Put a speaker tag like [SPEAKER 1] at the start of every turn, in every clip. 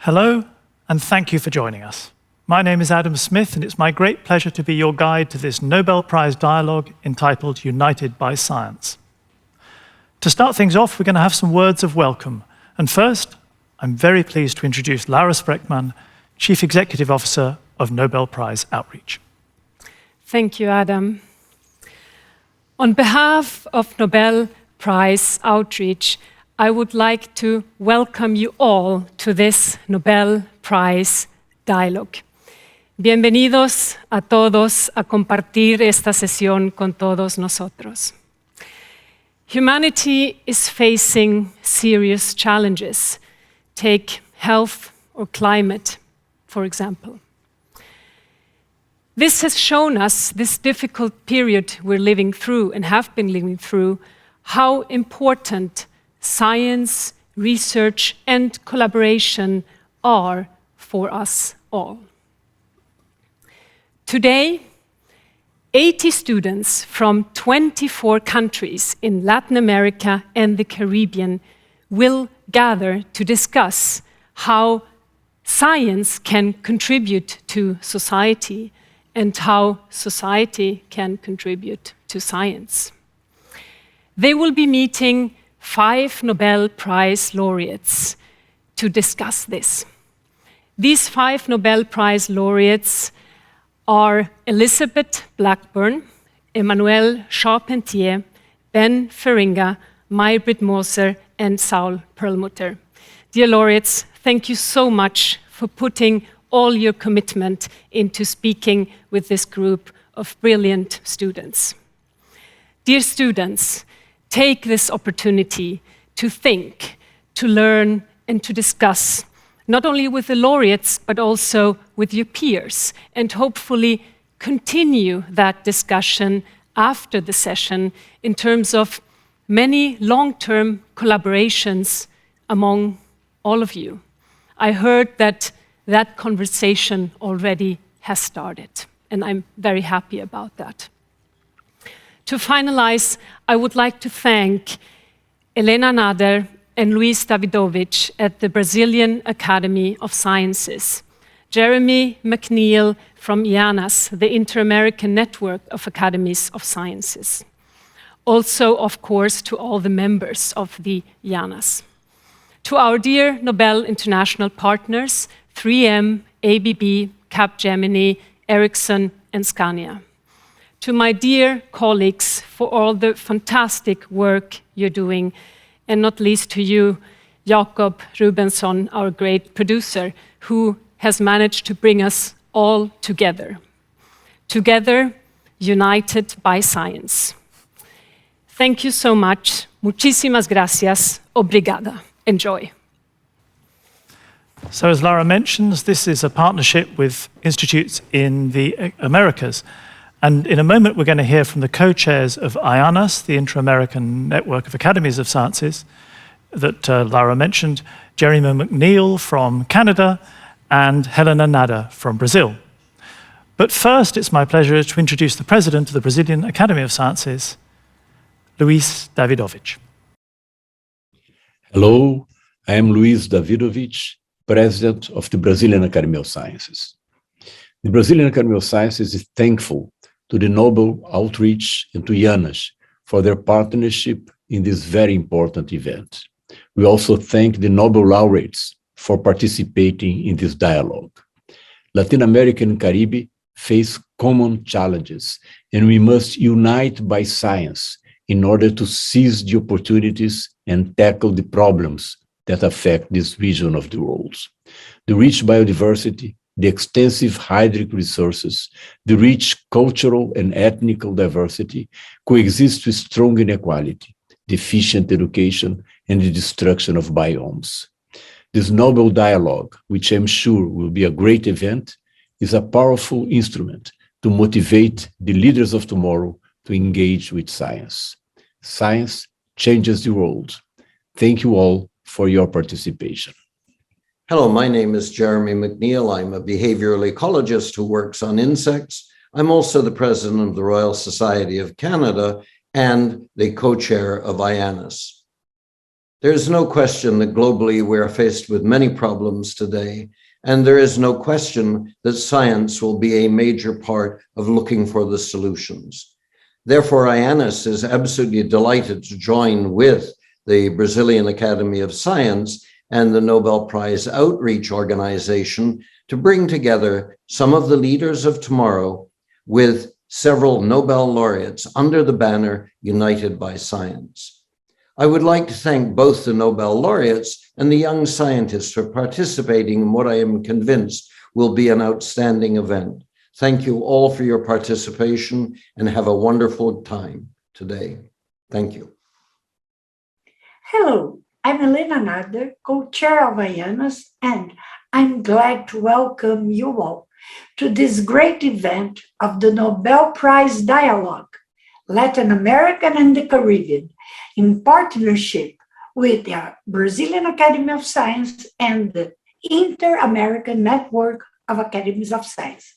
[SPEAKER 1] Hello, and thank you for joining us. My name is Adam Smith, and it's my great pleasure to be your guide to this Nobel Prize Dialogue entitled United by Science. To start things off, we're going to have some words of welcome. And first, I'm very pleased to introduce Laura Spreckmann, Chief Executive Officer of Nobel Prize Outreach.
[SPEAKER 2] Thank you, Adam. On behalf of Nobel Prize Outreach, I would like to welcome you all to this Nobel Prize Dialogue. Bienvenidos a todos a compartir esta sesión con todos nosotros. Humanity is facing serious challenges. Take health or climate, for example. This has shown us, this difficult period we're living through and have been living through, how important science, research, and collaboration are for us all. Today, 80 students from 24 countries in Latin America and the Caribbean will gather to discuss how science can contribute to society and how society can contribute to science. They will be meeting 5 Nobel Prize laureates to discuss this. These 5 Nobel Prize laureates are Elizabeth Blackburn, Emmanuel Charpentier, Ben Feringa, May-Britt Moser, and Saul Perlmutter. Dear laureates, thank you so much for putting all your commitment into speaking with this group of brilliant students. Dear students, take this opportunity to think, to learn, and to discuss, not only with the laureates, but also with your peers, and hopefully continue that discussion after the session in terms of many long-term collaborations among all of you. I heard that that conversation already has started, and I'm very happy about that. To finalize, I would like to thank Helena Nader and Luis Davidovich at the Brazilian Academy of Sciences, Jeremy McNeil from IANAS, the Inter-American Network of Academies of Sciences. Also, of course, to all the members of the IANAS. To our dear Nobel International partners, 3M, ABB, Capgemini, Ericsson, and Scania. To my dear colleagues for all the fantastic work you're doing, and not least to you, Jakob Rubensson, our great producer, who has managed to bring us all together. Together, united by science. Thank you so much. Muchísimas gracias. Obrigada. Enjoy.
[SPEAKER 1] So as Laura mentions, this is a partnership with institutes in the Americas. And in a moment, we're going to hear from the co-chairs of IANAS, the Inter-American Network of Academies of Sciences, that Laura mentioned, Jeremy McNeil from Canada, and Helena Nader from Brazil. But first, it's my pleasure to introduce the president of the Brazilian Academy of Sciences, Luis Davidovich.
[SPEAKER 3] Hello, I am Luis Davidovich, president of the Brazilian Academy of Sciences. The Brazilian Academy of Sciences is thankful to the Nobel Outreach and to IANAS for their partnership in this very important event. We also thank the Nobel laureates for participating in this dialogue. Latin America and Caribbean face common challenges, and we must unite by science in order to seize the opportunities and tackle the problems that affect this region of the world. The rich biodiversity, the extensive hydric resources, the rich cultural and ethnic diversity coexist with strong inequality, deficient education, and the destruction of biomes. This Nobel Dialogue, which I'm sure will be a great event, is a powerful instrument to motivate the leaders of tomorrow to engage with science. Science changes the world. Thank you all for your participation.
[SPEAKER 4] Hello, my name is Jeremy McNeil. I'm a behavioral ecologist who works on insects. I'm also the president of the Royal Society of Canada and the co-chair of IANAS. There is no question that globally we are faced with many problems today, and there is no question that science will be a major part of looking for the solutions. Therefore, IANUS is absolutely delighted to join with the Brazilian Academy of Science and the Nobel Prize Outreach Organization to bring together some of the leaders of tomorrow with several Nobel laureates under the banner United by Science. I would like to thank both the Nobel laureates and the young scientists for participating in what I am convinced will be an outstanding event. Thank you all for your participation and have a wonderful time today. Thank you.
[SPEAKER 5] Hello, I'm Elena Nader, co-chair of IANUS, and I'm glad to welcome you all to this great event of the Nobel Prize Dialogue, Latin America and the Caribbean, in partnership with the Brazilian Academy of Science and the Inter-American Network of Academies of Science.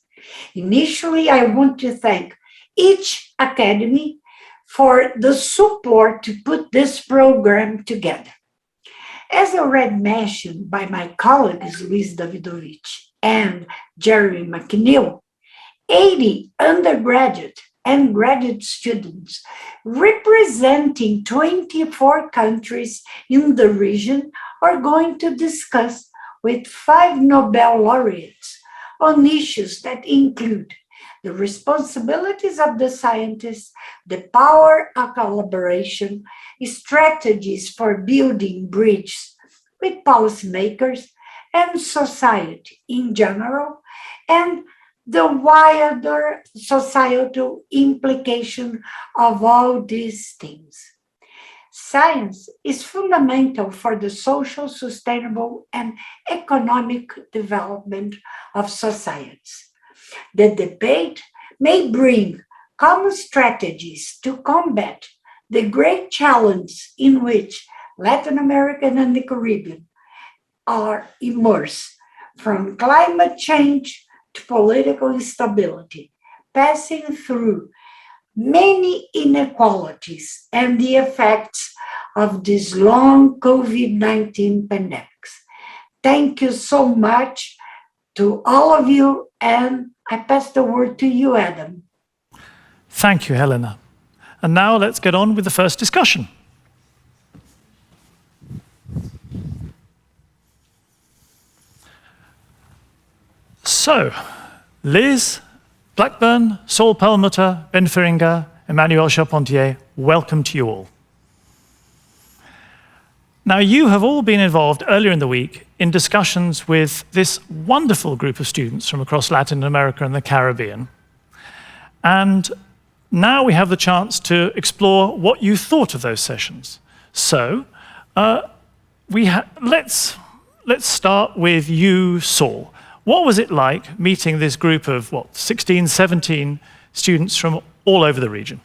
[SPEAKER 5] Initially, I want to thank each academy for the support to put this program together. As already mentioned by my colleagues Luis Davidovich and Jeremy McNeil, 80 undergraduate and graduate students representing 24 countries in the region are going to discuss with 5 Nobel laureates on issues that include the responsibilities of the scientists, the power of collaboration, strategies for building bridges with policymakers and society in general, and the wider societal implication of all these things. Science is fundamental for the social, sustainable, and economic development of societies. The debate may bring common strategies to combat the great challenge in which Latin America and the Caribbean are immersed, from climate change to political instability, passing through many inequalities and the effects of this long COVID-19 pandemics. Thank you so much to all of you, and I pass the word to you, Adam.
[SPEAKER 1] Thank you, Helena. And now let's get on with the first discussion. So, Liz, Blackburn, Saul Perlmutter, Ben Feringa, Emmanuel Charpentier, welcome to you all. Now, you have all been involved earlier in the week in discussions with this wonderful group of students from across Latin America and the Caribbean. And now we have the chance to explore what you thought of those sessions. So, let's start with you, Saul. What was it like meeting this group of, 16, 17 students from all over the region?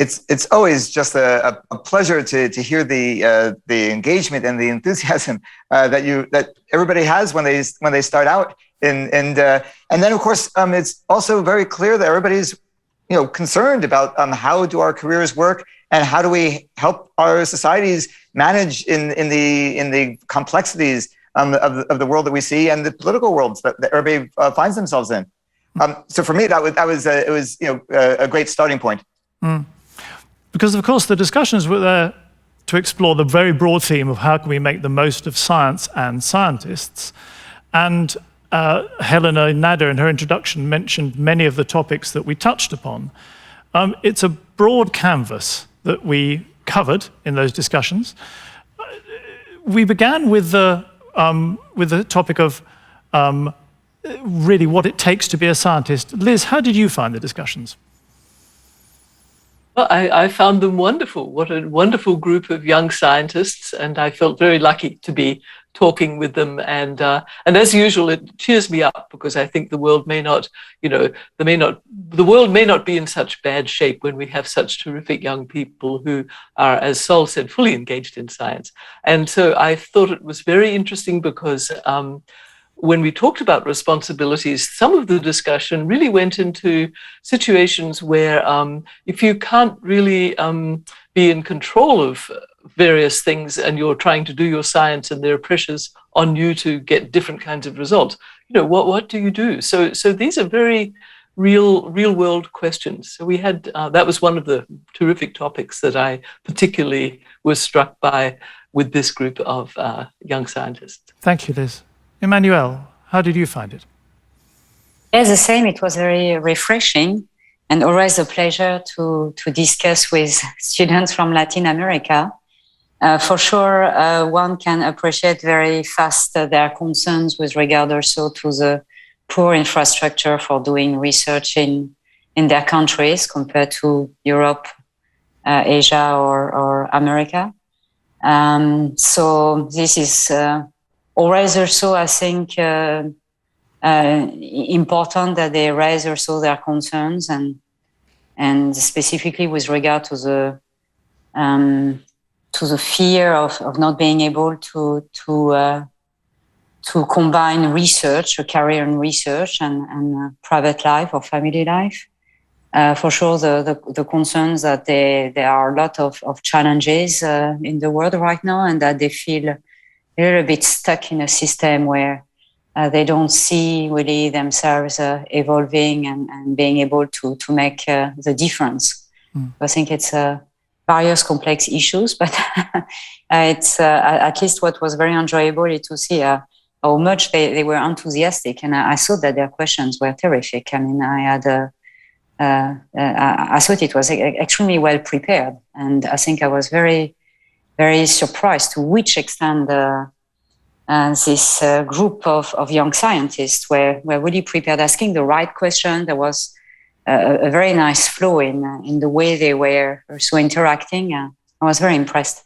[SPEAKER 6] It's always just a pleasure to hear the engagement and the enthusiasm that everybody has when they start out, and then of course it's also very clear that everybody's concerned about how do our careers work and how do we help our societies manage in the complexities of the world that we see and the political worlds that everybody finds themselves in. So for me, it was a great starting point. Mm.
[SPEAKER 1] Because of course the discussions were there to explore the very broad theme of how can we make the most of science and scientists. And Helena Nader in her introduction mentioned many of the topics that we touched upon. It's a broad canvas that we covered in those discussions. We began with the topic of really what it takes to be a scientist. Liz, how did you find the discussions?
[SPEAKER 7] Well, I found them wonderful. What a wonderful group of young scientists, and I felt very lucky to be talking with them. And as usual, it cheers me up because I think the world may not, the world may not be in such bad shape when we have such terrific young people who are, as Sol said, fully engaged in science. And so I thought it was very interesting because when we talked about responsibilities, some of the discussion really went into situations where if you can't really be in control of various things and you're trying to do your science and there are pressures on you to get different kinds of results. What do you do? So these are very real world questions. So we had, that was one of the terrific topics that I particularly was struck by with this group of young scientists.
[SPEAKER 1] Thank you, Liz. Emmanuel, how did you find it?
[SPEAKER 8] Yes, the same. It was very refreshing and always a pleasure to discuss with students from Latin America. For sure, one can appreciate very fast their concerns with regard also to the poor infrastructure for doing research in their countries compared to Europe, Asia, or America. So this is always also, I think, important that they raise also their concerns and specifically with regard to the fear of not being able to combine research, a career in research, and private life or family life. For sure, the concerns that there are a lot of challenges in the world right now, and that they feel a little bit stuck in a system where they don't see really themselves evolving and being able to make the difference. I think it's various complex issues, but it's at least what was very enjoyable is to see how much they were enthusiastic, and I thought that their questions were terrific. I mean, I thought it was extremely well prepared, and I think I was very, very surprised to which extent this group of young scientists were really prepared, asking the right question. There was a very nice flow in the way they were also interacting. I was very impressed.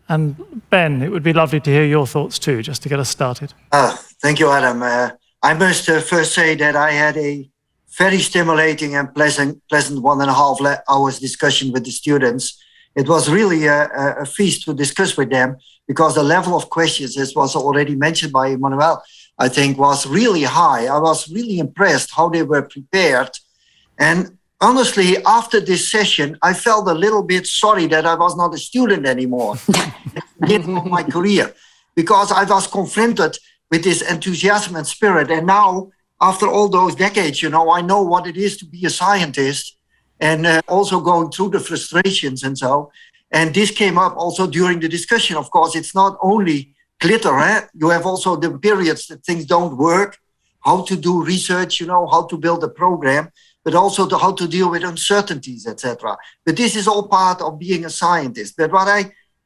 [SPEAKER 1] And Ben, it would be lovely to hear your thoughts too, just to get us started.
[SPEAKER 9] Thank you, Adam. I must first say that I had a very stimulating and pleasant 1.5 hours discussion with the students. It was really a feast to discuss with them, because the level of questions, as was already mentioned by Emmanuel, I think was really high. I was really impressed how they were prepared. And honestly, after this session, I felt a little bit sorry that I was not a student anymore in my career, because I was confronted with this enthusiasm and spirit. And now, after all those decades, I know what it is to be a scientist, and also going through the frustrations and so. And this came up also during the discussion. Of course, it's not only glitter. You have also the periods that things don't work, how to do research, how to build a program, but also how to deal with uncertainties, etc. But this is all part of being a scientist. But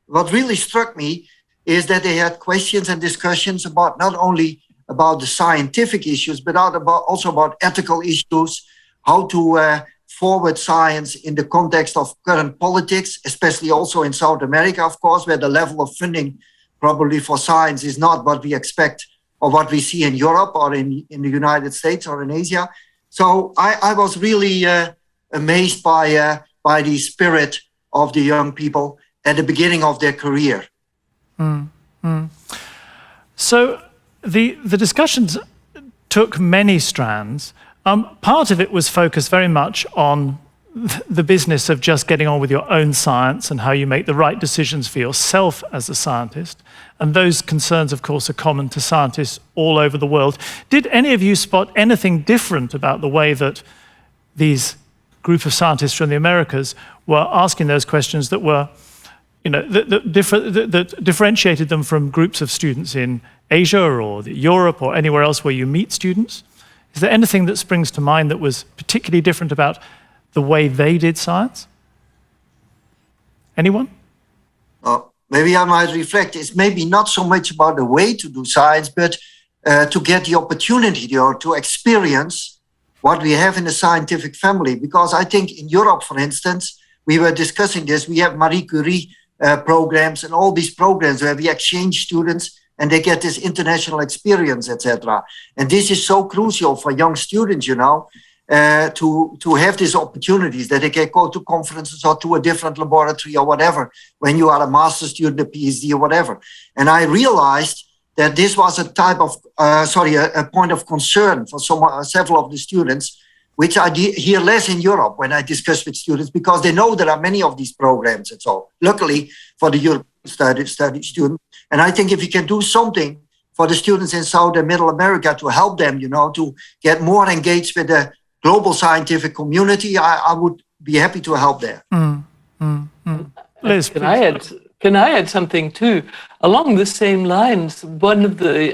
[SPEAKER 9] what really struck me is that they had questions and discussions about not only about the scientific issues, but also about ethical issues, how to forward science in the context of current politics, especially also in South America, of course, where the level of funding probably for science is not what we expect or what we see in Europe or in the United States or in Asia. So I was really amazed by the spirit of the young people at the beginning of their career.
[SPEAKER 1] So the discussions took many strands. Part of it was focused very much on the business of just getting on with your own science and how you make the right decisions for yourself as a scientist. And those concerns, of course, are common to scientists all over the world. Did any of you spot anything different about the way that these group of scientists from the Americas were asking those questions that were, that differentiated them from groups of students in Asia or Europe or anywhere else where you meet students? Is there anything that springs to mind that was particularly different about the way they did science? Anyone?
[SPEAKER 9] Maybe I might reflect. It's maybe not so much about the way to do science, but to get the opportunity to experience what we have in the scientific family. Because I think in Europe, for instance, we were discussing this. We have Marie Curie programs and all these programs where we exchange students and they get this international experience, etc. And this is so crucial for young students, to have these opportunities that they can go to conferences or to a different laboratory or whatever, when you are a master's student, a PhD or whatever. And I realized that this was a type of, a point of concern for several of the students, which I hear less in Europe when I discuss with students, because they know there are many of these programs and so. Luckily for the European study student, and I think if you can do something for the students in South and Middle America to help them, to get more engaged with the global scientific community, I would be happy to help there.
[SPEAKER 1] Liz,
[SPEAKER 7] can I add something too? Along the same lines, one of the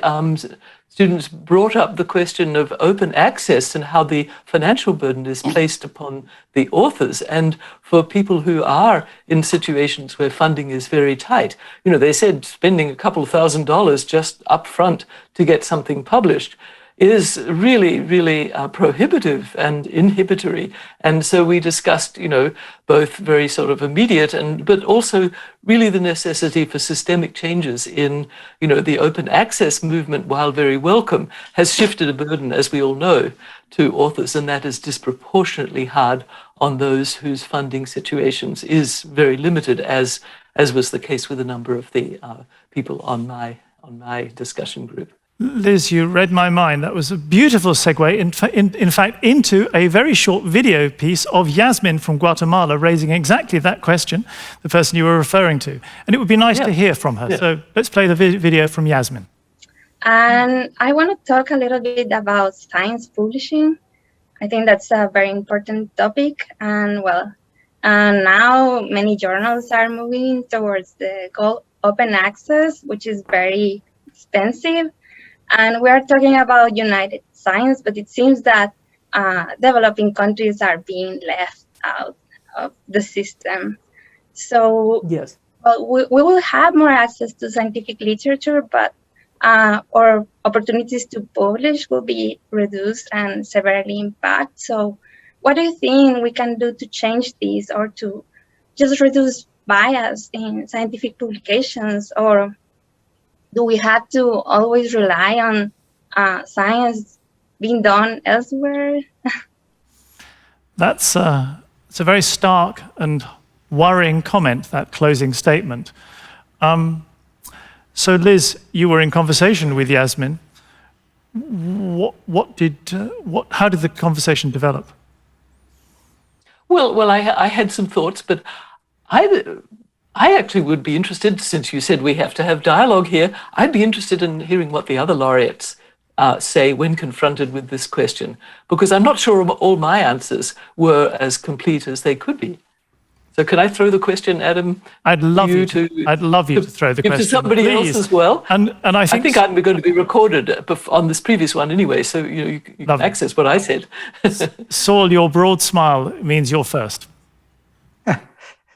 [SPEAKER 7] students brought up the question of open access and how the financial burden is placed upon the authors. And for people who are in situations where funding is very tight, they said spending a couple of $1,000s just up front to get something published is really, really prohibitive and inhibitory. And so we discussed, both very sort of immediate but also really the necessity for systemic changes in, the open access movement, while very welcome, has shifted a burden, as we all know, to authors, and that is disproportionately hard on those whose funding situations is very limited, as was the case with a number of the people on my discussion group.
[SPEAKER 1] Liz, you read my mind. That was a beautiful segue, in fact, into a very short video piece of Yasmin from Guatemala raising exactly that question, the person you were referring to. And it would be nice to hear from her. Yeah. So let's play the video from Yasmin.
[SPEAKER 10] And I want to talk a little bit about science publishing. I think that's a very important topic. And now many journals are moving towards the goal open access, which is very expensive. And we are talking about united science, but it seems that developing countries are being left out of the system. So
[SPEAKER 7] yes,
[SPEAKER 10] we will have more access to scientific literature, but our opportunities to publish will be reduced and severely impacted. So what do you think we can do to change this, or to just reduce bias in scientific publications? Or do we have to always rely on science being done elsewhere?
[SPEAKER 1] It's a very stark and worrying comment, that closing statement. So Liz, you were in conversation with Yasmin. How did the conversation develop?
[SPEAKER 7] Well, I had some thoughts, but I actually would be interested, since you said we have to have dialogue here, I'd be interested in hearing what the other laureates say when confronted with this question, because I'm not sure all my answers were as complete as they could be. So can I throw the question, Adam?
[SPEAKER 1] I'd love you to throw the question
[SPEAKER 7] to somebody else as well.
[SPEAKER 1] And I think
[SPEAKER 7] I'm going to be recorded on this previous one anyway, so you can access what I said.
[SPEAKER 1] Saul, your broad smile means you're first.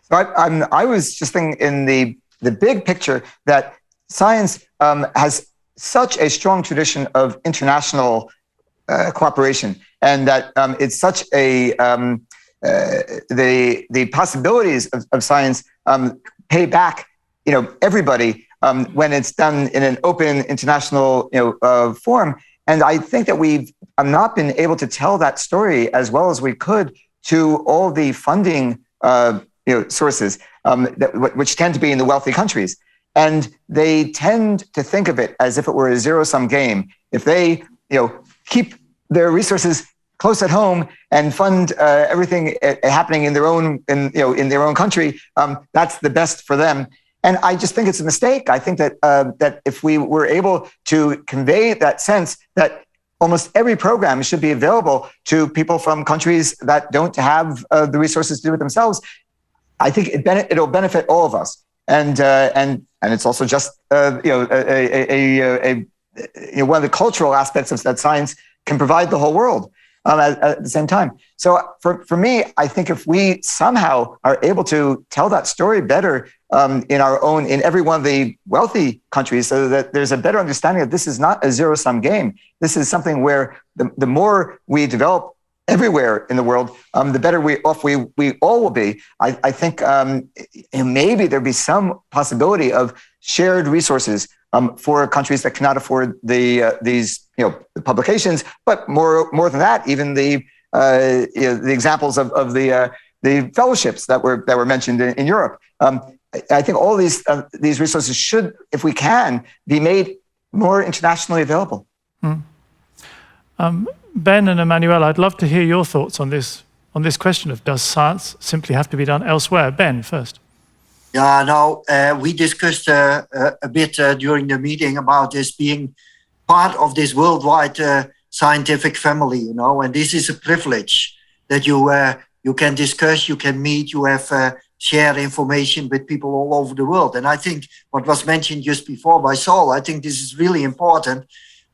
[SPEAKER 6] So I was just thinking in the big picture that science has such a strong tradition of international cooperation, and that it's such a the possibilities of science pay back everybody when it's done in an open international form. And I think that we've not been able to tell that story as well as we could to all the funding sources which tend to be in the wealthy countries. And they tend to think of it as if it were a zero-sum game. If they keep their resources close at home and fund everything happening in their own in their own country, that's the best for them. And I just think it's a mistake. I think that that if we were able to convey that sense that almost every program should be available to people from countries that don't have the resources to do it themselves, I think it'll benefit all of us. And it's also just one of the cultural aspects of that science can provide the whole world at the same time. So for me, I think if we somehow are able to tell that story better in every one of the wealthy countries, so that there's a better understanding that this is not a zero-sum game. This is something where the more we develop everywhere in the world, the better off we all will be. I think maybe there'd be some possibility of shared resources for countries that cannot afford these the publications, but more than that, even the examples of the fellowships that were mentioned in Europe. I think all these resources should, if we can, be made more internationally available.
[SPEAKER 1] Ben and Emmanuel, I'd love to hear your thoughts on this question of does science simply have to be done elsewhere? Ben, first.
[SPEAKER 9] Yeah, no, we discussed a bit during the meeting about this being part of this worldwide scientific family, you know, and this is a privilege that you can discuss, you can meet, you have share information with people all over the world. And I think what was mentioned just before by Saul, I think this is really important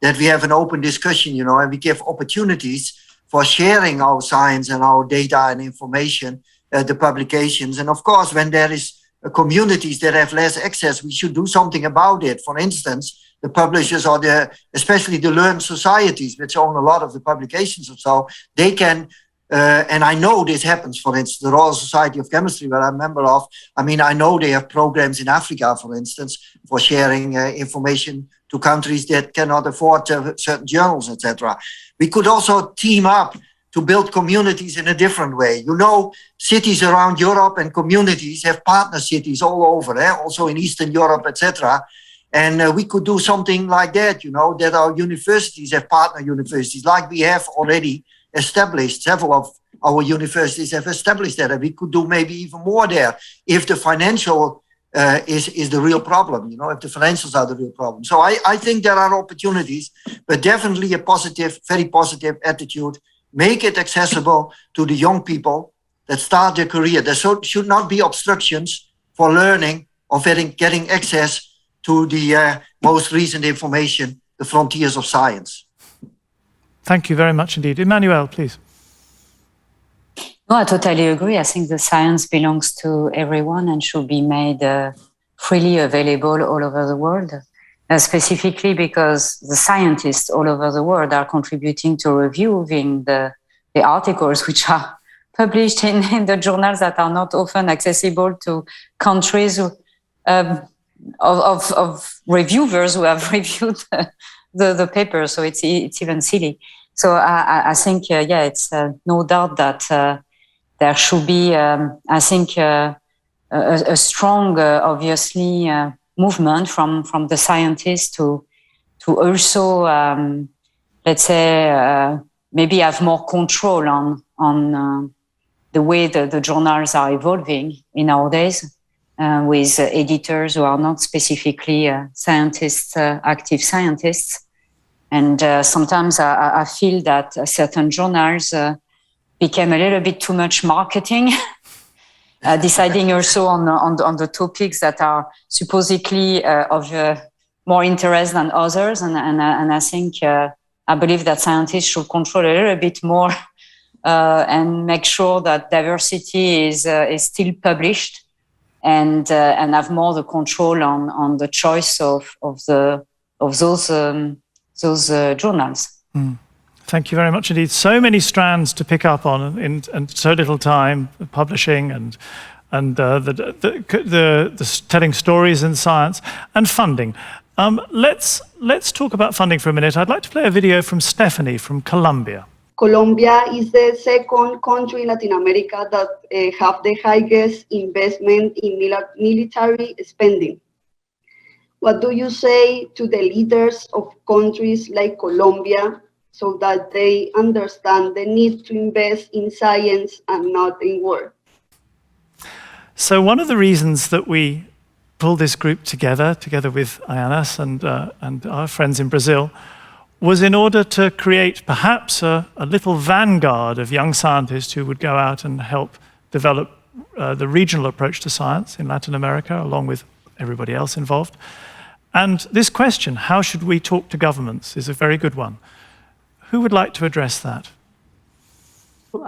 [SPEAKER 9] that we have an open discussion, you know, and we give opportunities for sharing our science and our data and information, the publications. And of course, when there is communities that have less access, we should do something about it. For instance, the publishers or especially the learned societies, which own a lot of the publications or so, they can, and I know this happens, for instance, the Royal Society of Chemistry, where I'm a member of, I mean, I know they have programs in Africa, for instance, for sharing information to countries that cannot afford certain journals, etc. We could also team up to build communities in a different way. You know, cities around Europe and communities have partner cities all over, also in Eastern Europe, etc. And we could do something like that, you know, that our universities have partner universities, like we have already established. Several of our universities have established that, and we could do maybe even more there if the financial is the real problem, you know, if the financials are the real problem. So I think there are opportunities, but definitely a positive, very positive attitude. Make it accessible to the young people that start their career. There should not be obstructions for learning or getting access to the most recent information, the frontiers of science.
[SPEAKER 1] Thank you very much indeed. Emmanuel, please.
[SPEAKER 8] No, I totally agree. I think the science belongs to everyone and should be made freely available all over the world. Specifically because the scientists all over the world are contributing to reviewing the articles which are published in the journals that are not often accessible to countries of reviewers who have reviewed the paper. So it's even silly. So I think, it's no doubt that there should be, I think, a strong, obviously, movement from the scientists to also, let's say, maybe have more control on the way the journals are evolving in our days, with editors who are not specifically scientists, active scientists. And sometimes I feel that certain journals became a little bit too much marketing. Deciding also on the topics that are supposedly of more interest than others, and I think I believe that scientists should control a little bit more and make sure that diversity is still published, and have more the control on the choice of those journals.
[SPEAKER 1] Mm. Thank you very much indeed. So many strands to pick up on in so little time, publishing and the telling stories in science and funding. Let's talk about funding for a minute. I'd like to play a video from Stephanie from Colombia.
[SPEAKER 11] Colombia is the second country in Latin America that have the highest investment in military spending. What do you say to the leaders of countries like Colombia so that they understand the need to invest in science and not in war?
[SPEAKER 1] So one of the reasons that we pulled this group together with Ayanas and our friends in Brazil, was in order to create perhaps a little vanguard of young scientists who would go out and help develop the regional approach to science in Latin America, along with everybody else involved. And this question, how should we talk to governments, is a very good one. Who would like to address that?
[SPEAKER 7] Well,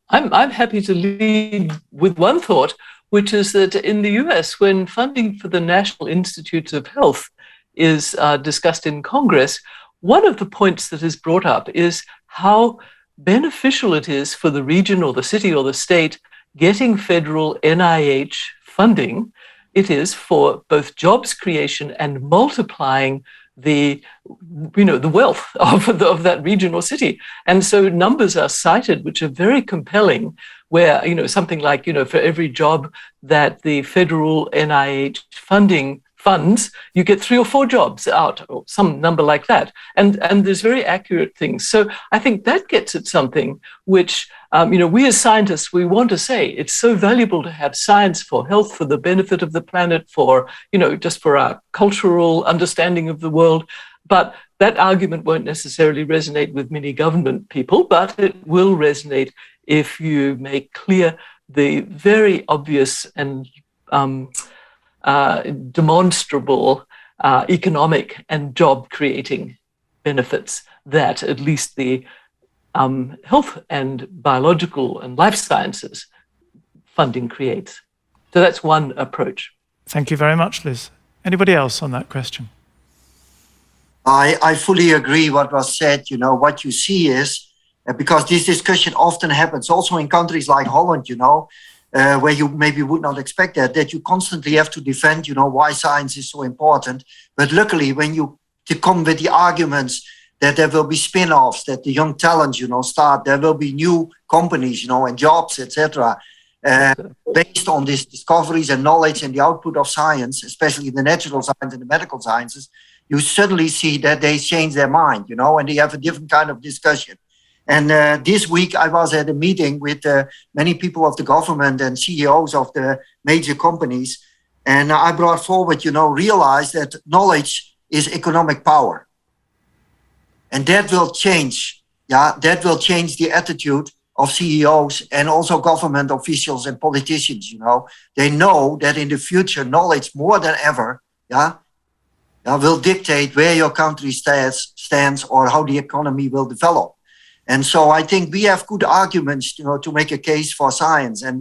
[SPEAKER 7] I'm happy to lead with one thought, which is that in the US, when funding for the National Institutes of Health is discussed in Congress, one of the points that is brought up is how beneficial it is for the region or the city or the state getting federal NIH funding. It is for both jobs creation and multiplying the wealth of that region or city. And so numbers are cited which are very compelling, where something like for every job that the federal NIH funding funds, you get 3 or 4 jobs out, or some number like that. And there's very accurate things. So I think that gets at something which, we as scientists, we want to say it's so valuable to have science for health, for the benefit of the planet, for, just for our cultural understanding of the world. But that argument won't necessarily resonate with many government people, but it will resonate if you make clear the very obvious and demonstrable economic and job-creating benefits that at least the health and biological and life sciences funding creates. So that's one approach.
[SPEAKER 1] Thank you very much, Liz. Anybody else on that question?
[SPEAKER 9] I fully agree what was said. What you see is, because this discussion often happens also in countries like Holland, where you maybe would not expect that you constantly have to defend, why science is so important. But luckily, when you come with the arguments that there will be spin-offs, that the young talents, start, there will be new companies, and jobs, etc., based on these discoveries and knowledge and the output of science, especially the natural science and the medical sciences, you suddenly see that they change their mind, and they have a different kind of discussion. And this week I was at a meeting with many people of the government and CEOs of the major companies. And I brought forward, realize that knowledge is economic power. And that will change. That will change the attitude of CEOs and also government officials and politicians. They know that in the future, knowledge more than ever, will dictate where your country stands or how the economy will develop. And so I think we have good arguments, to make a case for science, and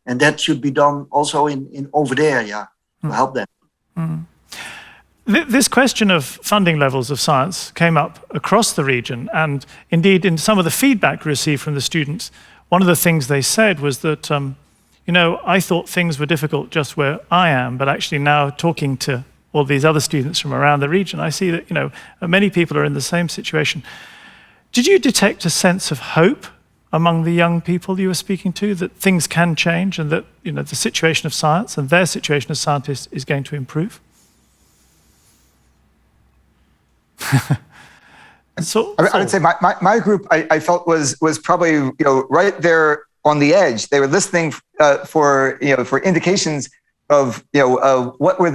[SPEAKER 9] and that should be done also in over there, to help them.
[SPEAKER 1] This question of funding levels of science came up across the region, and indeed in some of the feedback received from the students, one of the things they said was that, I thought things were difficult just where I am, but actually now talking to all these other students from around the region, I see that, many people are in the same situation. Did you detect a sense of hope among the young people you were speaking to, that things can change and that, the situation of science and their situation as scientists is going to improve?
[SPEAKER 6] I would say my group, I felt was probably, right there on the edge. They were listening for indications of, what were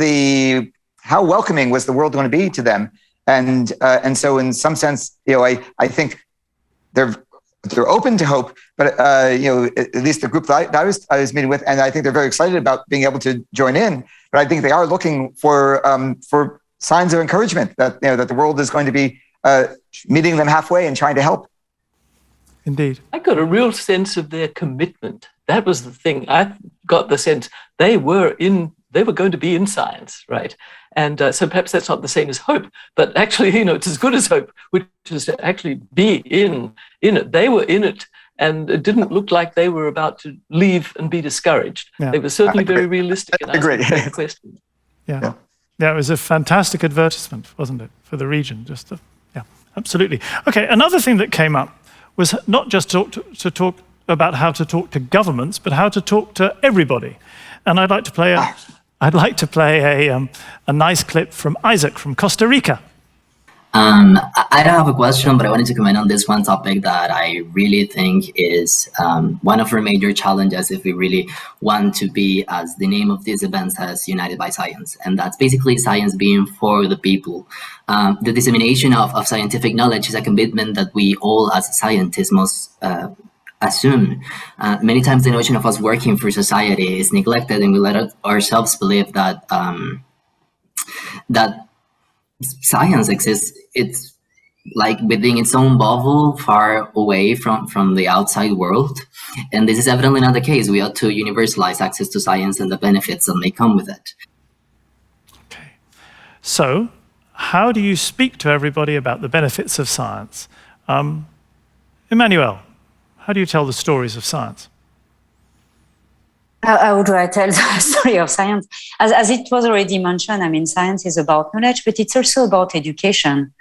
[SPEAKER 6] how welcoming was the world going to be to them. And so in some sense, I think they're open to hope, but at least the group that I was meeting with, and I think they're very excited about being able to join in. But I think they are looking for signs of encouragement that that the world is going to be meeting them halfway and trying to help.
[SPEAKER 1] Indeed,
[SPEAKER 7] I got a real sense of their commitment. That was the thing. I got the sense they were going to be in science, right? And so perhaps that's not the same as hope, but actually, it's as good as hope, which is to actually be in it. They were in it, and it didn't look like they were about to leave and be discouraged. Yeah. They were certainly very realistic in asking questions.
[SPEAKER 1] Yeah, it was a fantastic advertisement, wasn't it, for the region? Absolutely. Okay, another thing that came up was not just to talk about how to talk to governments, but how to talk to everybody. And I'd like to play a nice clip from Isaac from Costa Rica.
[SPEAKER 12] I don't have a question, but I wanted to comment on this one topic that I really think is one of our major challenges if we really want to be, as the name of this event says, united by science. And that's basically science being for the people. The dissemination of scientific knowledge is a commitment that we all as scientists must assume. Many times the notion of us working for society is neglected, and we let ourselves believe that that science exists. It's like within its own bubble, far away from the outside world. And this is evidently not the case. We ought to universalize access to science and the benefits that may come with it.
[SPEAKER 1] Okay. So, how do you speak to everybody about the benefits of science? Emmanuel, how do you tell the stories of science?
[SPEAKER 8] How do I tell the story of science? As it was already mentioned, I mean, science is about knowledge, but it's also about education,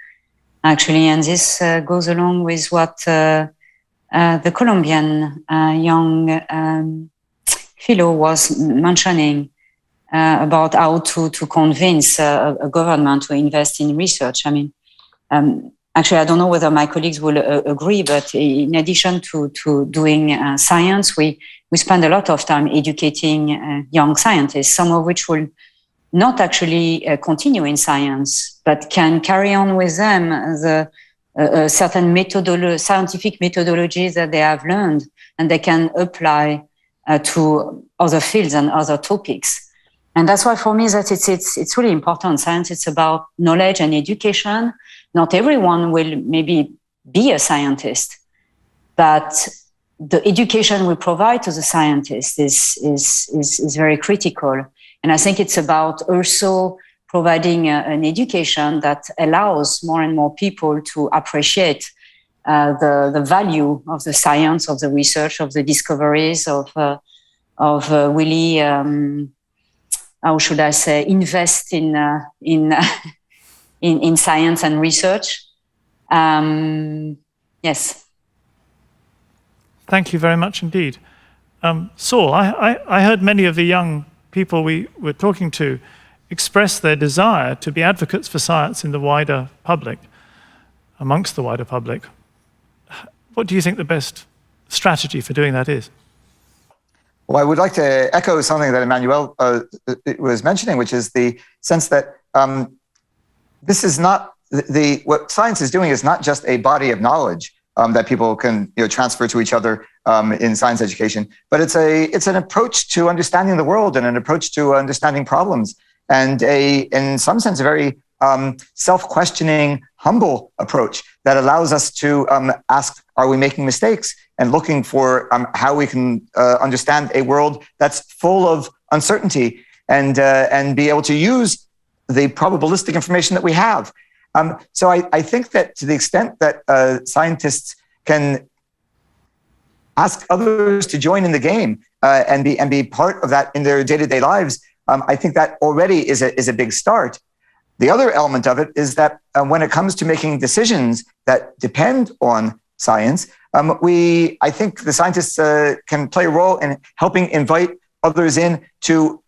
[SPEAKER 8] actually. And this goes along with what the Colombian young fellow was mentioning. about how to convince a government to invest in research. I mean, actually, I don't know whether my colleagues will agree, but in addition to doing science, we spend a lot of time educating young scientists, some of which will not actually continue in science, but can carry on with them the certain scientific methodologies that they have learned, and they can apply to other fields and other topics. And that's why for me that it's really important. Science, it's about knowledge and education. Not everyone will maybe be a scientist, but the education we provide to the scientists is very critical. And I think it's about also providing an education that allows more and more people to appreciate the value of the science, of the research, of the discoveries, of really, how should I say, invest in science and research. Yes.
[SPEAKER 1] Thank you very much indeed. Saul, I heard many of the young people we were talking to express their desire to be advocates for science in the wider public, amongst the wider public. What do you think the best strategy for doing that is?
[SPEAKER 6] Well, I would like to echo something that Emmanuel was mentioning, which is the sense that this is not what science is doing is not just a body of knowledge that people can transfer to each other in science education, but it's an approach to understanding the world and an approach to understanding problems, and in some sense, a very self-questioning, humble approach that allows us to ask, are we making mistakes? And looking for how we can understand a world that's full of uncertainty and be able to use the probabilistic information that we have. So I think that to the extent that scientists can ask others to join in the game and be part of that in their day-to-day lives, I think that already is a big start. The other element of it is that when it comes to making decisions that depend on science, I think the scientists can play a role in helping invite others in to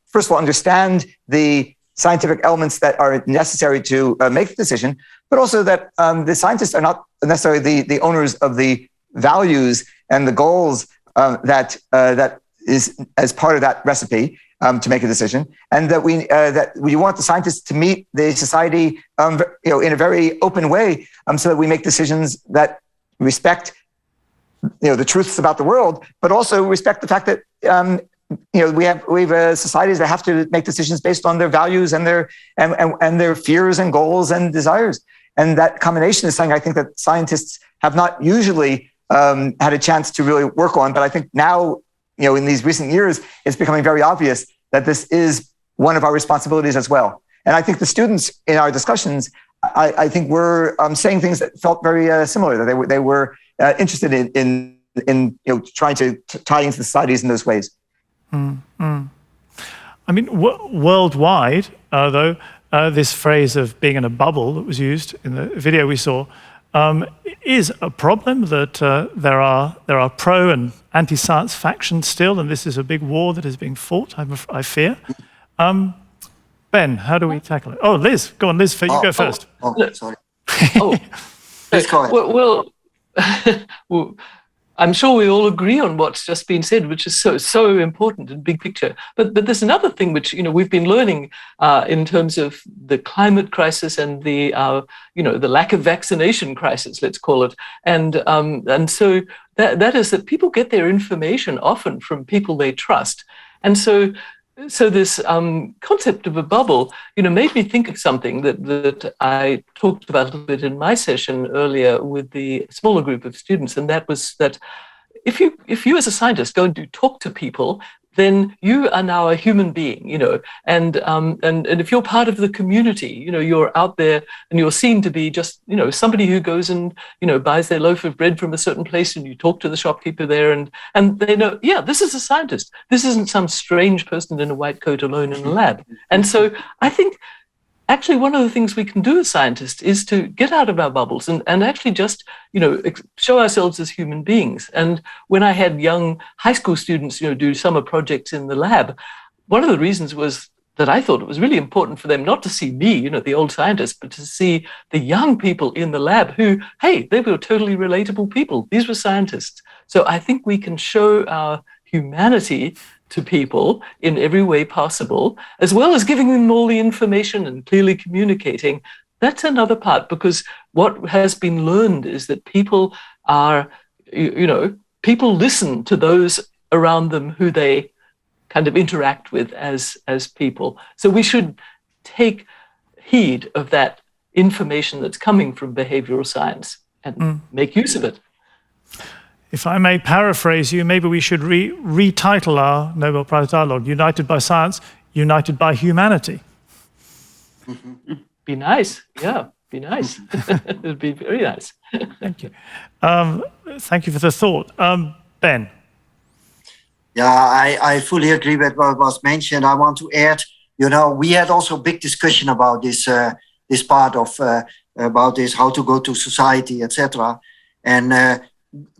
[SPEAKER 6] first of all understand the scientific elements that are necessary to make the decision, but also that the scientists are not necessarily the owners of the values and the goals that is as part of that recipe to make a decision, and that we want the scientists to meet the society in a very open way, so that we make decisions that respect the truths about the world, but also respect the fact that we have societies that have to make decisions based on their values and their fears and goals and desires. And that combination is something I think that scientists have not usually had a chance to really work on. But I think now, in these recent years, it's becoming very obvious that this is one of our responsibilities as well. And I think the students in our discussions, I think were saying things that felt very similar, that they were interested in trying to tie into the societies in those ways.
[SPEAKER 1] Mm-hmm. I mean, worldwide, though, this phrase of being in a bubble that was used in the video we saw is a problem, that there are pro and anti-science factions still, and this is a big war that is being fought, I fear. Ben, how do we tackle it? Oh, Liz, go on, Liz, you go first.
[SPEAKER 9] Sorry.
[SPEAKER 7] Please go ahead. Well, I'm sure we all agree on what's just been said, which is so important in big picture. But there's another thing which we've been learning in terms of the climate crisis and the the lack of vaccination crisis, let's call it, and so that is that people get their information often from people they trust, and so this concept of a bubble, made me think of something that I talked about a little bit in my session earlier with the smaller group of students, and that was that if you as a scientist go and do talk to people, then you are now a human being, and if you're part of the community, you're out there and you're seen to be just, somebody who goes and, buys their loaf of bread from a certain place, and you talk to the shopkeeper there and they know, yeah, this is a scientist. This isn't some strange person in a white coat alone in a lab. And so I think actually one of the things we can do as scientists is to get out of our bubbles and actually just, show ourselves as human beings. And when I had young high school students, do summer projects in the lab, one of the reasons was that I thought it was really important for them not to see me, the old scientist, but to see the young people in the lab who, hey, they were totally relatable people. These were scientists. So I think we can show our humanity to people in every way possible, as well as giving them all the information and clearly communicating. That's another part, because what has been learned is that people are, people listen to those around them who they kind of interact with as people. So we should take heed of that information that's coming from behavioral science and make use of it.
[SPEAKER 1] If I may paraphrase you, maybe we should retitle our Nobel Prize Dialogue, United by Science, United by Humanity.
[SPEAKER 7] Be nice, yeah, be nice. It would be very nice.
[SPEAKER 1] Thank you. Thank you for the thought. Ben.
[SPEAKER 9] Yeah, I fully agree with what was mentioned. I want to add, we had also a big discussion about this part of about this, how to go to society, etc. And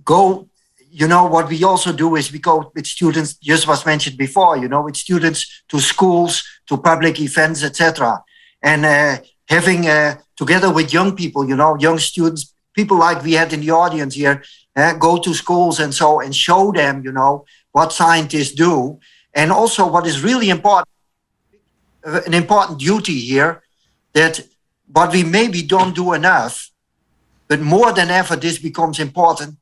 [SPEAKER 9] what we also do is we go with students, just was mentioned before, with students to schools, to public events, etc. And having together with young people, young students, people like we had in the audience here, go to schools and show them, what scientists do. And also what is really important, an important duty here, that what we maybe don't do enough, but more than ever this becomes important,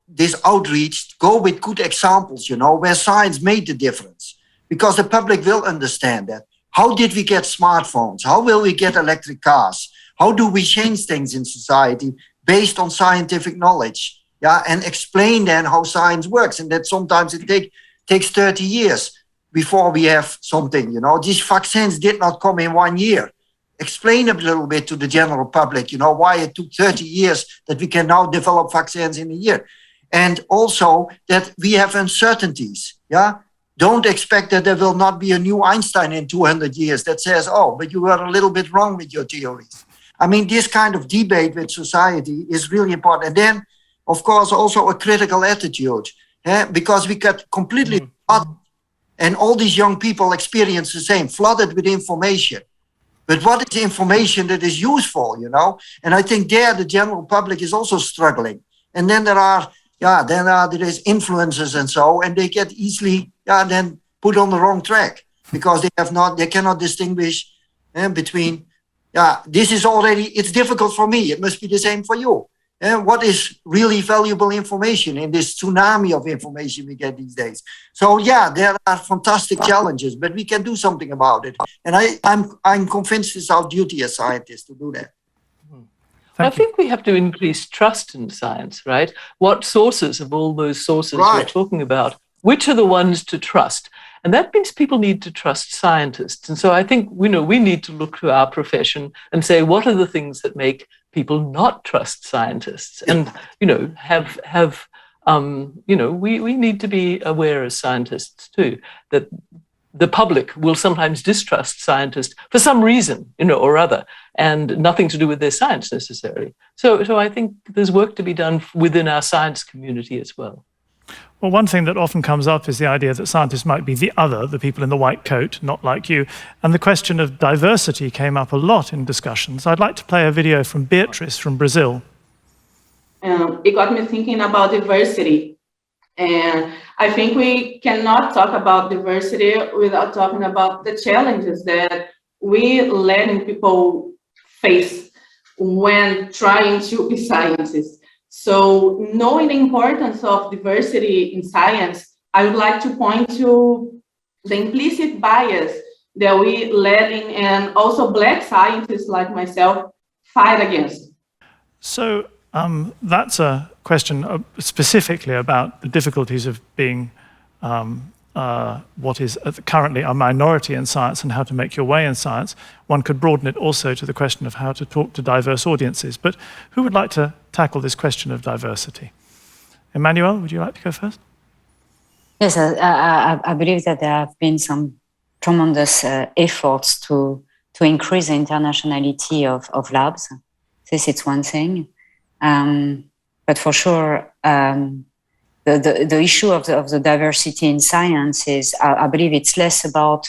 [SPEAKER 9] this outreach, go with good examples, where science made the difference. Because the public will understand that. How did we get smartphones? How will we get electric cars? How do we change things in society based on scientific knowledge? Yeah, and explain then how science works, and that sometimes it takes 30 years before we have something. These vaccines did not come in 1 year. Explain a little bit to the general public, why it took 30 years that we can now develop vaccines in a year, and also that we have uncertainties. Yeah, don't expect that there will not be a new Einstein in 200 years that says, "Oh, but you were a little bit wrong with your theories." I mean, this kind of debate with society is really important, and then. Of course, also a critical attitude, because we got completely flooded, and all these young people experience the same, flooded with information. But what is information that is useful, And I think the general public is also struggling. And then there is influencers and they get easily, then put on the wrong track because they cannot distinguish between, this is already, it's difficult for me. It must be the same for you. What is really valuable information in this tsunami of information we get these days? So there are fantastic challenges, but we can do something about it. And I'm convinced it's our duty as scientists to do that.
[SPEAKER 7] I think we have to increase trust in science, right? What sources of all those sources we're talking about, which are the ones to trust? And that means people need to trust scientists. And so I think, we need to look to our profession and say, what are the things that make people not trust scientists? And, we need to be aware as scientists too, that the public will sometimes distrust scientists for some reason, or other, and nothing to do with their science necessarily. So I think there's work to be done within our science community as well.
[SPEAKER 1] Well, one thing that often comes up is the idea that scientists might be the other, the people in the white coat, not like you. And the question of diversity came up a lot in discussions. I'd like to play a video from Beatrice from Brazil.
[SPEAKER 13] It got me thinking about diversity. And I think we cannot talk about diversity without talking about the challenges that we letting people face when trying to be scientists. So knowing the importance of diversity in science, I would like to point to the implicit bias that we letting and also Black scientists like myself fight against.
[SPEAKER 1] So that's a question specifically about the difficulties of being what is currently a minority in science and how to make your way in science. One could broaden it also to the question of how to talk to diverse audiences. But who would like to tackle this question of diversity? Emmanuel, would you like to go first?
[SPEAKER 8] Yes, I believe that there have been some tremendous efforts to increase the internationality of labs. This is one thing. But for sure, the issue of the diversity in science is, I believe it's less about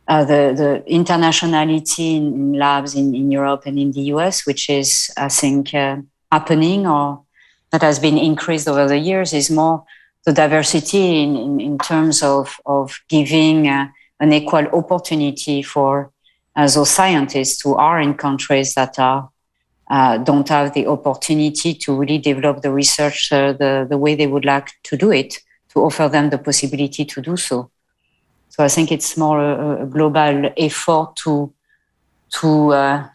[SPEAKER 8] the internationality in labs in Europe and in the US, which is, I think, happening or that has been increased over the years, is more the diversity in terms of giving an equal opportunity for those scientists who are in countries that don't have the opportunity to really develop the research the way they would like to do it, to offer them the possibility to do so. So I think it's more a global effort to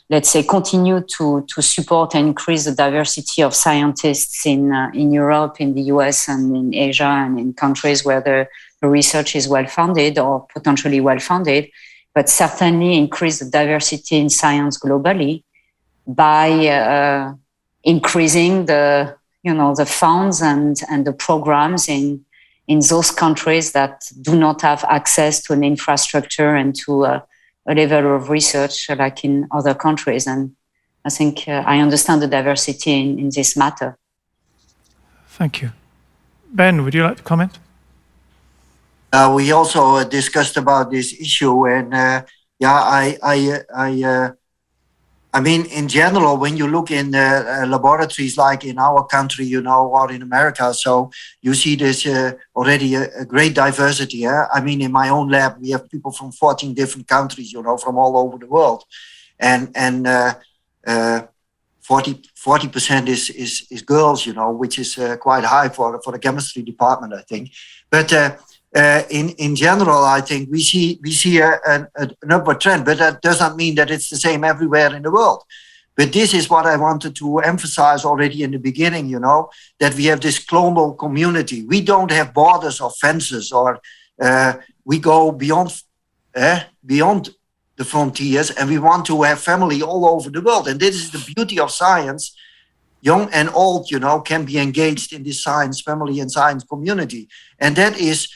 [SPEAKER 8] let's say, continue to support and increase the diversity of scientists in Europe, in the US, and in Asia, and in countries where the research is well-funded or potentially well-funded, but certainly increase the diversity in science globally by increasing the funds and the programs in those countries that do not have access to an infrastructure and to a level of research like in other countries. And I think I understand the diversity in this matter.
[SPEAKER 1] Thank you. Ben, would you like to comment?
[SPEAKER 9] We also discussed about this issue, and I mean, in general, when you look in laboratories like in our country, or in America, so you see this already a great diversity. I mean, in my own lab, we have people from 14 different countries, from all over the world, and 40% is girls, which is quite high for the chemistry department, I think. But in general, I think we see an upward trend, but that doesn't mean that it's the same everywhere in the world. But this is what I wanted to emphasize already in the beginning, that we have this global community. We don't have borders or fences, or we go beyond the frontiers, and we want to have family all over the world. And this is the beauty of science. Young and old, can be engaged in this science family and science community. And that is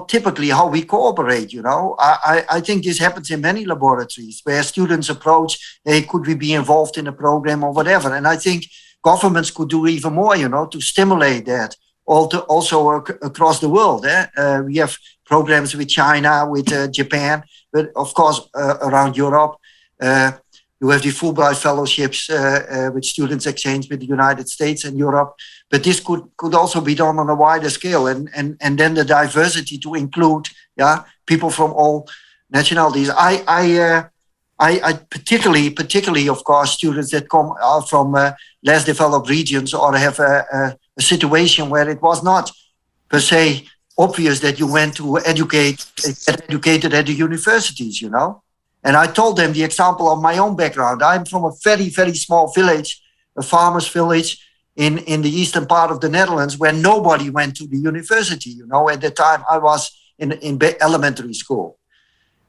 [SPEAKER 9] typically how we cooperate, I think this happens in many laboratories where students approach, hey, could we be involved in a program or whatever? And I think governments could do even more, to stimulate that also across the world. We have programs with China, with Japan, but of course around Europe. You have the Fulbright fellowships, which students exchange with the United States and Europe. But this could also be done on a wider scale, and then the diversity to include people from all nationalities. I particularly, of course, students that come out from less developed regions or have a situation where it was not per se obvious that you went to get educated at the universities, And I told them the example of my own background. I'm from a very, very small village, a farmer's village in the eastern part of the Netherlands, where nobody went to the university. At the time I was in elementary school.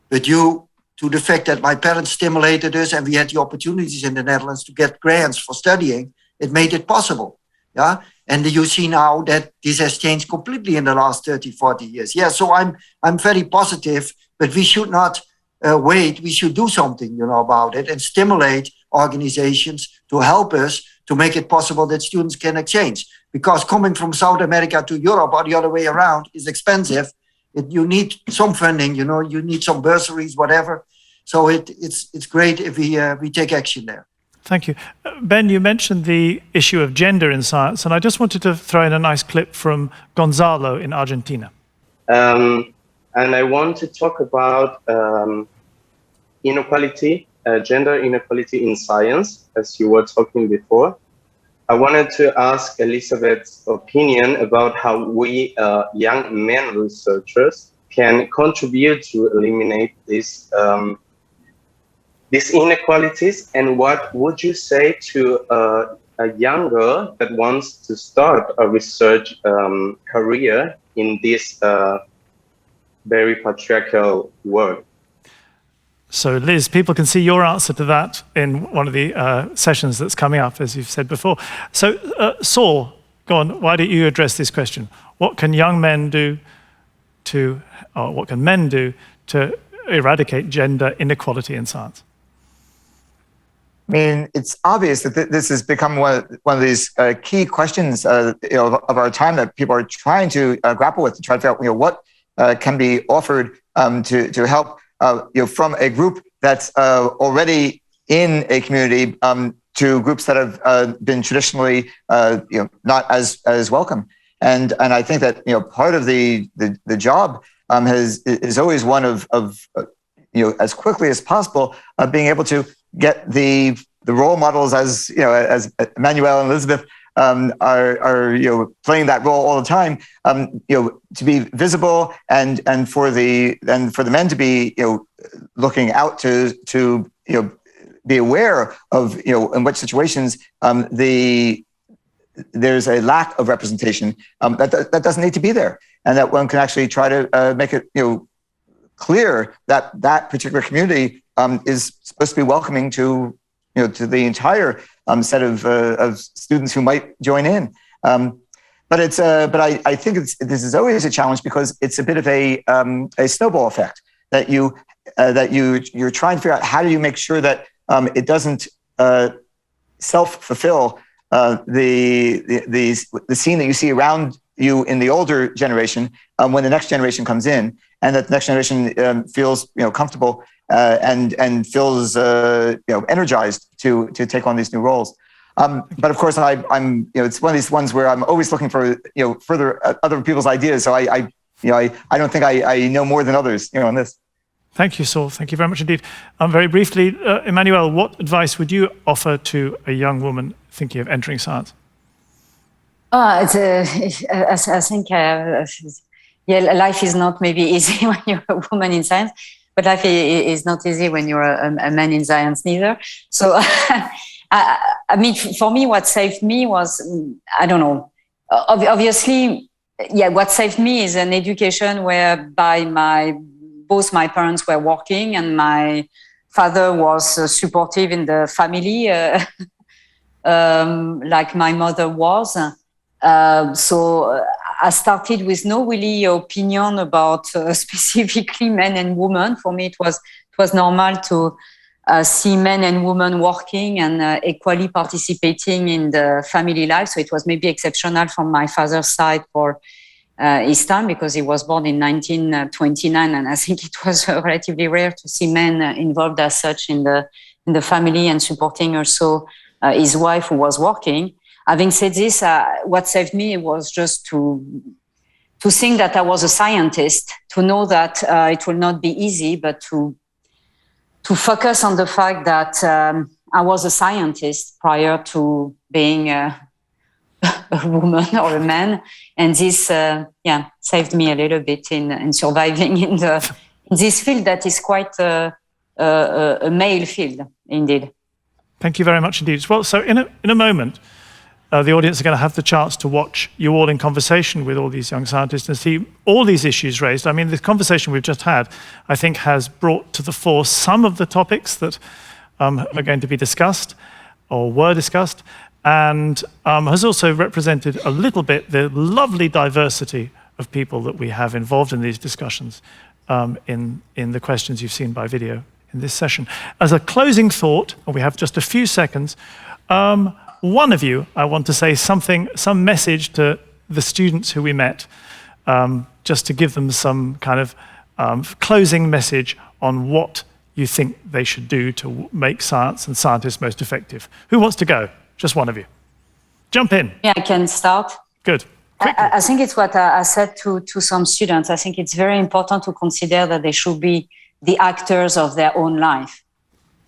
[SPEAKER 9] But due to the fact that my parents stimulated us and we had the opportunities in the Netherlands to get grants for studying, it made it possible. And you see now that this has changed completely in the last 30, 40 years. So I'm very positive, but we should not wait. We should do something, about it, and stimulate organizations to help us to make it possible that students can exchange. Because coming from South America to Europe or the other way around is expensive. You need some funding, you need some bursaries, whatever. So it's great if we take action there.
[SPEAKER 1] Thank you. Ben, you mentioned the issue of gender in science, and I just wanted to throw in a nice clip from Gonzalo in Argentina.
[SPEAKER 14] And I want to talk about inequality, gender inequality in science, as you were talking before. I wanted to ask Elizabeth's opinion about how we young men researchers can contribute to eliminate these inequalities, and what would you say to a young girl that wants to start a research career in this very patriarchal world?
[SPEAKER 1] So Liz, people can see your answer to that in one of the sessions that's coming up, as you've said before. So Saul, go on, why don't you address this question? What can young men do or what can men do to eradicate gender inequality in science?
[SPEAKER 6] I mean, it's obvious that this has become one of these key questions of our time that people are trying to grapple with, to try to figure out what can be offered to help from a group that's already in a community to groups that have been traditionally not as welcome. And I think that part of the job is always one of as quickly as possible being able to get the role models, as Emmanuel and Elizabeth are playing that role all the time, to be visible and for the men to be looking out to be aware of in which situations there's a lack of representation that doesn't need to be there, and that one can actually try to make it clear that that particular community is supposed to be welcoming to the entire set of students who might join in. But I think this is always a challenge, because it's a bit of a snowball effect that you're trying to figure out how do you make sure that it doesn't self-fulfill the scene that you see around you in the older generation when the next generation comes in, and that the next generation feels comfortable and feels energized to take on these new roles. But of course, I'm it's one of these ones where I'm always looking for further other people's ideas. So I don't think I know more than others on this.
[SPEAKER 1] Thank you, Saul. Thank you very much indeed. Very briefly, Emmanuel, what advice would you offer to a young woman thinking of entering science?
[SPEAKER 8] I think, life is not maybe easy when you're a woman in science, but life is not easy when you're a man in science neither. So, I mean, for me, what saved me was, I don't know, obviously, what saved me is an education whereby both my parents were working and my father was supportive in the family, like my mother was. So I started with no really opinion about specifically men and women. For me, it was normal to see men and women working and equally participating in the family life. So it was maybe exceptional from my father's side for his time, because he was born in 1929, and I think it was relatively rare to see men involved as such in the family and supporting also his wife who was working. Having said this, what saved me was just to think that I was a scientist, to know that it will not be easy, but to focus on the fact that I was a scientist prior to being a woman or a man, and this saved me a little bit in surviving in this field that is quite a male field indeed.
[SPEAKER 1] Thank you very much indeed. Well, so in a moment, the audience are going to have the chance to watch you all in conversation with all these young scientists and see all these issues raised. I mean, the conversation we've just had, I think, has brought to the fore some of the topics that are going to be discussed or were discussed, and has also represented a little bit the lovely diversity of people that we have involved in these discussions in the questions you've seen by video in this session. As a closing thought, and we have just a few seconds, one of you, I want to say some message to the students who we met, just to give them some kind of closing message on what you think they should do to make science and scientists most effective. Who wants to go? Just one of you. Jump in.
[SPEAKER 8] Yeah, I can start.
[SPEAKER 1] Good.
[SPEAKER 8] I think it's what I said to some students. I think it's very important to consider that they should be the actors of their own life.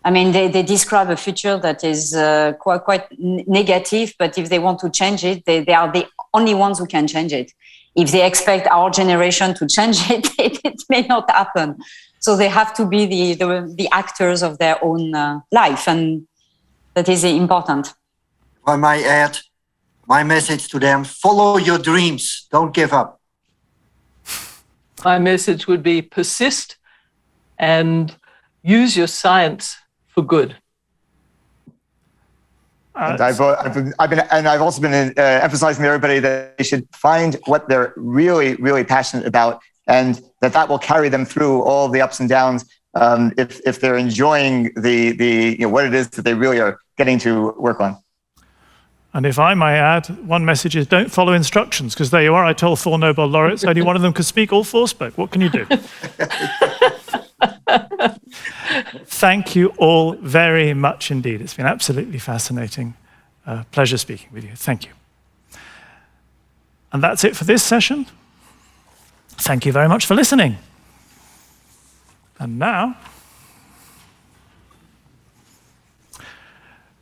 [SPEAKER 8] I mean, they describe a future that is quite negative, but if they want to change it, they are the only ones who can change it. If they expect our generation to change it, it may not happen. So they have to be the actors of their own life, and that is important.
[SPEAKER 9] I might add my message to them: follow your dreams, don't give up.
[SPEAKER 7] My message would be persist and use your science for good.
[SPEAKER 6] And I've also been emphasizing to everybody that they should find what they're really, really passionate about, and that will carry them through all the ups and downs if they're enjoying what it is that they really are getting to work on.
[SPEAKER 1] And if I may add, one message is don't follow instructions, because there you are, I told 4 Nobel laureates, only one of them could speak, all 4 spoke. What can you do? Thank you all very much indeed. It's been absolutely fascinating. Pleasure speaking with you. Thank you. And that's it for this session. Thank you very much for listening. And now,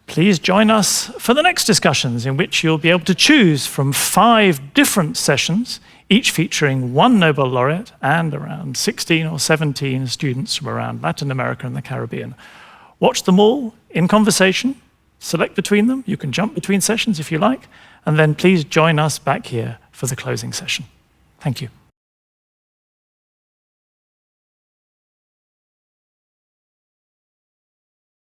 [SPEAKER 1] please join us for the next discussions, in which you'll be able to choose from 5 different sessions, each featuring 1 Nobel laureate and around 16 or 17 students from around Latin America and the Caribbean. Watch them all in conversation, select between them. You can jump between sessions if you like, and then please join us back here for the closing session. Thank you.